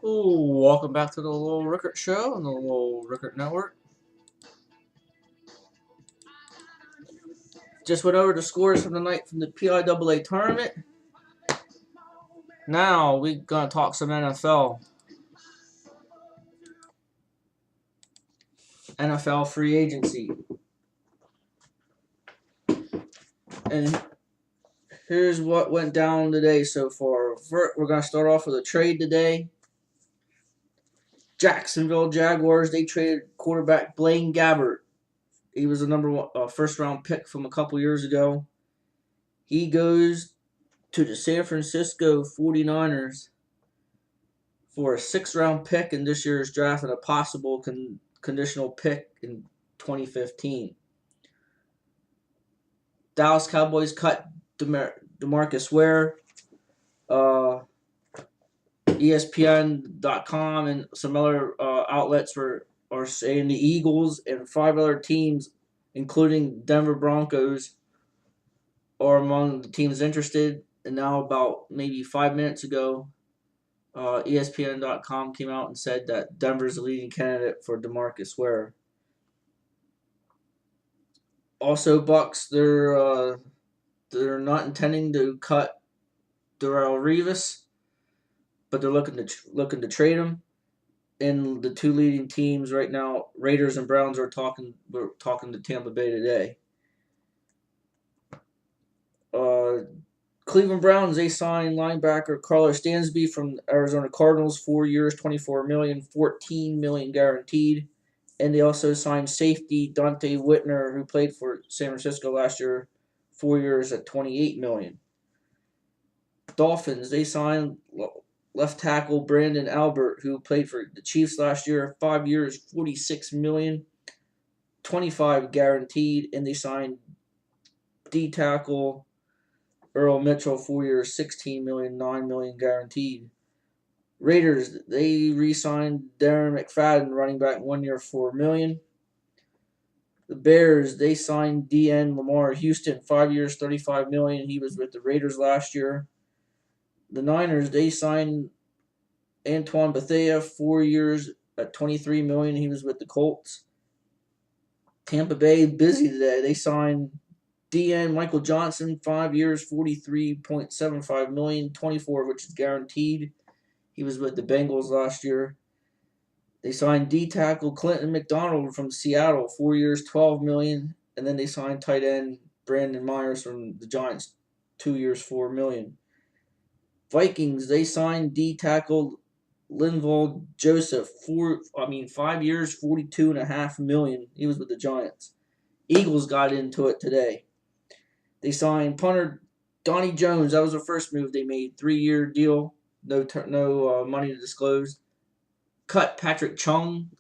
Ooh, welcome back to the Little Rickert Show on the Little Rickert Network. Just went over the scores from the night from the PIAA tournament. Now we're gonna talk some NFL. NFL free agency. And here's what went down today so far. We're gonna start off with a trade today. Jacksonville Jaguars, they traded quarterback Blaine Gabbert. He was a number one first round pick from a couple years ago. He goes to the San Francisco 49ers for a 6th-round pick in this year's draft and a possible conditional pick in 2015. Dallas Cowboys cut DeMarcus Ware. ESPN.com and some other outlets are saying the Eagles and 5 other teams, including Denver Broncos, are among the teams interested. And now, about maybe 5 minutes ago, ESPN.com came out and said that Denver is the leading candidate for DeMarcus Ware. Also, Bucks, they're not intending to cut Darrelle Revis, but they're looking to trade him. And the 2 leading teams right now, Raiders and Browns, are talking to Tampa Bay today. Cleveland Browns, they signed linebacker Carlos Dansby from Arizona Cardinals, 4 years, $24 million, $14 million guaranteed. And they also signed safety Dante Whitner, who played for San Francisco last year, 4 years at $28 million. Dolphins, they signed left tackle Brandon Albert, who played for the Chiefs last year, 5 years, $46 million, $25 guaranteed. And they signed D tackle Earl Mitchell, 4 years, $16 million, $9 million guaranteed. Raiders, they re-signed Darren McFadden, running back, 1 year, $4 million. The Bears, they signed DN Lamar Houston, 5 years, $35 million. He was with the Raiders last year. The Niners, they signed Antoine Bethea, 4 years at $23 million. He was with the Colts. Tampa Bay, busy today. They signed DN Michael Johnson, 5 years, $43.75 million, 24 of which is guaranteed. He was with the Bengals last year. They signed D tackle Clinton McDonald from Seattle, 4 years, $12 million. And then they signed tight end Brandon Myers from the Giants, 2 years, $4 million. Vikings, they signed D tackle Linval Joseph, 5 years, $42.5 million. He was with the Giants. Eagles got into it today. They signed punter Donnie Jones. That was the first move they made. 3-year deal. No money to disclose. Cut Patrick Chung.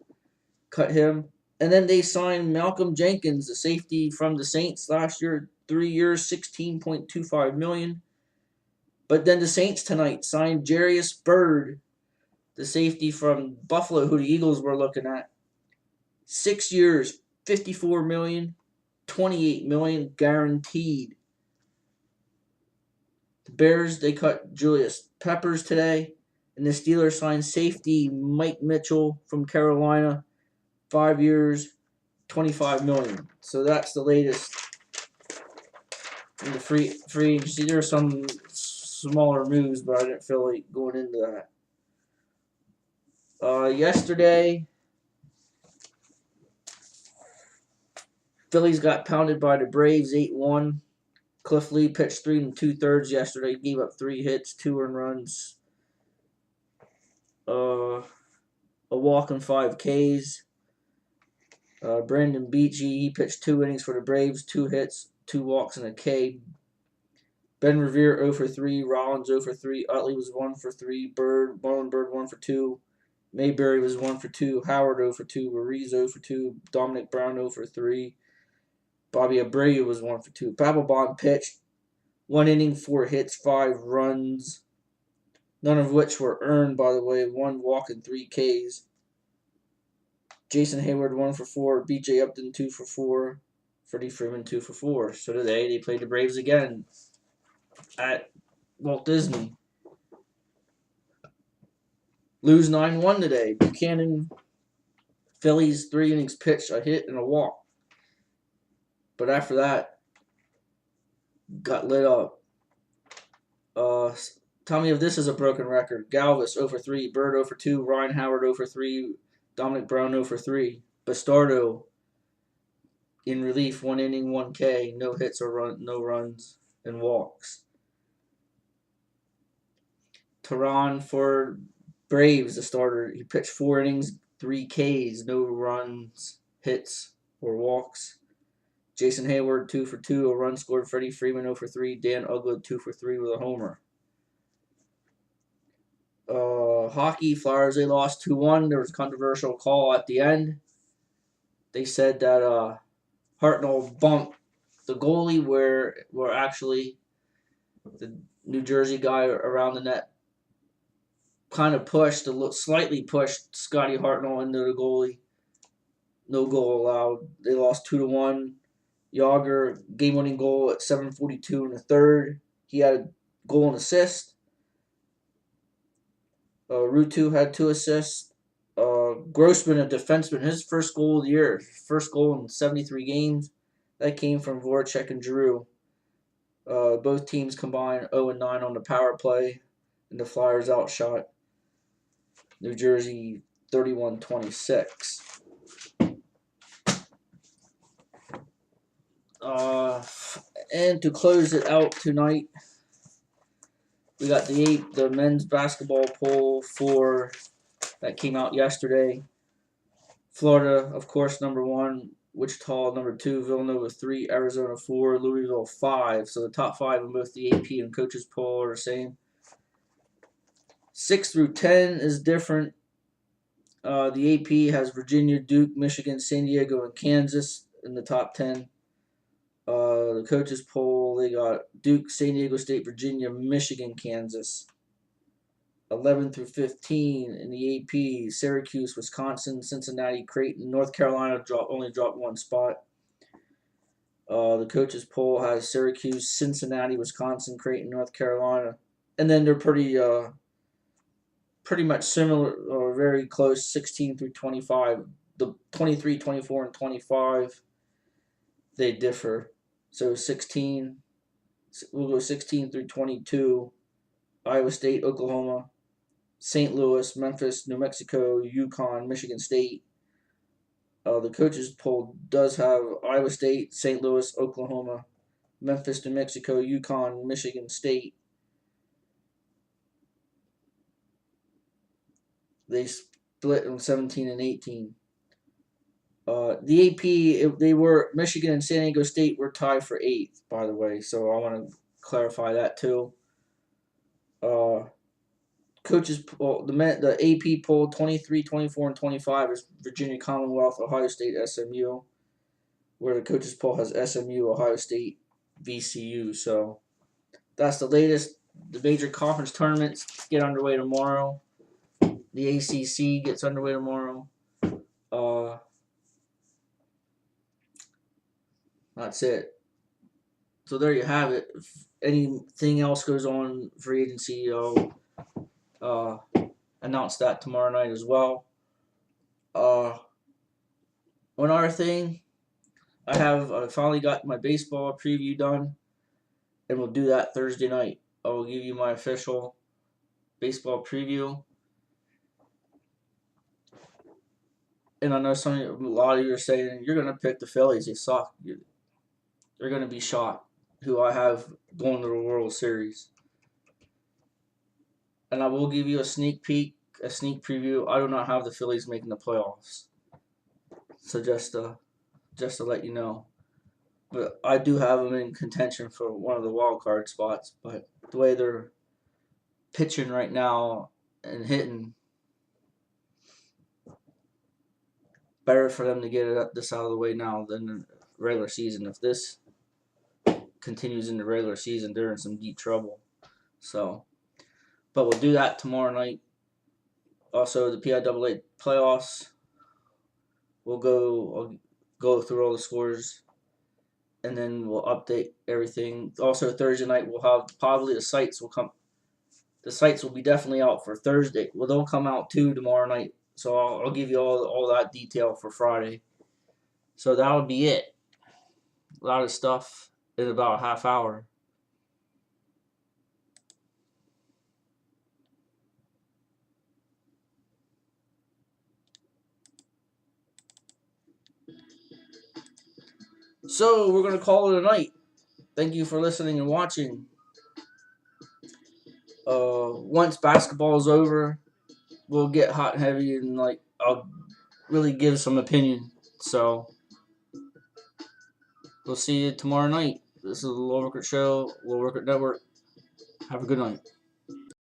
Cut him. And then they signed Malcolm Jenkins, the safety from the Saints last year. 3 years, $16.25 million. But then the Saints tonight signed Jarius Byrd, the safety from Buffalo, who the Eagles were looking at. 6 years, $54 million, $28 million guaranteed. The Bears, they cut Julius Peppers today. And the Steelers signed safety Mike Mitchell from Carolina, 5 years, $25 million. So that's the latest in the free agency. There are some smaller moves, but I didn't feel like going into that. Yesterday, Phillies got pounded by the Braves 8-1. Cliff Lee pitched 3 2/3 yesterday. Gave up 3 hits, 2 earned runs, a walk and 5 Ks. Brandon Beachy, he pitched 2 innings for the Braves, 2 hits, 2 walks, and a K. Ben Revere 0 for 3, Rollins 0 for 3, Utley was 1 for 3, Marlon Bird 1 for 2, Mayberry was 1 for 2, Howard 0 for 2, Ruiz 0 for 2, Dominic Brown 0 for 3, Bobby Abreu was 1 for 2. Papelbon pitched 1 inning, 4 hits, 5 runs, none of which were earned, by the way, 1 walk and 3 Ks. Jason Hayward 1 for 4, B.J. Upton 2 for 4, Freddie Freeman 2 for 4. So today they played the Braves again at Walt Disney. lose 9-1 today. Buchanan, Phillies 3 innings pitched, a hit and a walk. But after that, got lit up. Tell me if this is a broken record. Galvis 0 for 3, Bird 0 for 2, Ryan Howard 0 for 3, Dominic Brown 0 for 3. Bastardo in relief, 1 inning, 1 K, no hits or no runs and walks. Tehran for Braves, the starter. He pitched 4 innings, 3 Ks, no runs, hits, or walks. Jason Hayward 2 for 2, a run scored. Freddie Freeman 0 for 3, Dan Uggla 2 for 3 with a homer. Hockey, Flyers, they lost 2-1. There was a controversial call at the end. They said that Hartnell bumped the goalie where actually the New Jersey guy around the net kind of slightly pushed Scotty Hartnell into the goalie. No goal allowed. They lost 2-1. Yager, game-winning goal at 7:42 in the third. He had a goal and assist. Rutu had 2 assists. Grossman, a defenseman, his first goal of the year, first goal in 73 games. That came from Voracek and Giroux. Both teams combined 0-9 on the power play, and the Flyers outshot New Jersey 31-26. And to close it out tonight, we got the men's basketball poll that came out yesterday. Florida, of course, number 1. Wichita, number 2. Villanova, 3. Arizona, 4. Louisville, 5. So the top 5 in both the AP and coaches poll are the same. 6 through 10 is different. The AP has Virginia, Duke, Michigan, San Diego, and Kansas in the top 10. The coaches poll, they got Duke, San Diego State, Virginia, Michigan, Kansas. 11 through 15 in the AP, Syracuse, Wisconsin, Cincinnati, Creighton, North Carolina only dropped 1 spot. The coaches poll has Syracuse, Cincinnati, Wisconsin, Creighton, North Carolina, and then they're pretty much similar or very close. 16 through 25, the 23, 24, and 25 they differ. So 16, we'll go 16 through 22. Iowa State, Oklahoma, St. Louis, Memphis, New Mexico, UConn, Michigan State. The coaches poll does have Iowa State, St. Louis, Oklahoma, Memphis, New Mexico, UConn, Michigan State. They split on 17 and 18. The AP, they were Michigan and San Diego State were tied for 8th, by the way. So I want to clarify that too. Coaches poll, the AP poll 23, 24, and 25 is Virginia Commonwealth, Ohio State, SMU, where the coaches poll has SMU, Ohio State, VCU. So that's the latest. The major conference tournaments get underway tomorrow. The ACC gets underway tomorrow. That's it. So there you have it. If anything else goes on free agency, I'll announce that tomorrow night as well. One other thing, I finally got my baseball preview done, and we'll do that Thursday night. I will give you my official baseball preview. And I know a lot of you are saying you're gonna pick the Phillies. They suck. They're gonna be shocked who I have going to the World Series. And I will give you a sneak peek, a sneak preview. I do not have the Phillies making the playoffs. So just to let you know. But I do have them in contention for one of the wild card spots. But the way they're pitching right now and hitting, better for them to get this out of the way now than the regular season. If this continues in the regular season, they're in some deep trouble. So, but we'll do that tomorrow night. Also, the PIAA playoffs. I'll go through all the scores, and then we'll update everything. Also, Thursday night we'll have probably the sites will come. the sites will be definitely out for Thursday. Well, they'll come out too tomorrow night. So I'll give you all that detail for Friday. So that'll be it. A lot of stuff in about a half hour. So we're gonna call it a night. Thank you for listening and watching. Once basketball is over, we'll get hot and heavy and like I'll really give some opinion. So we'll see you tomorrow night. This is the Low Record Show, Low Record Network. Have a good night.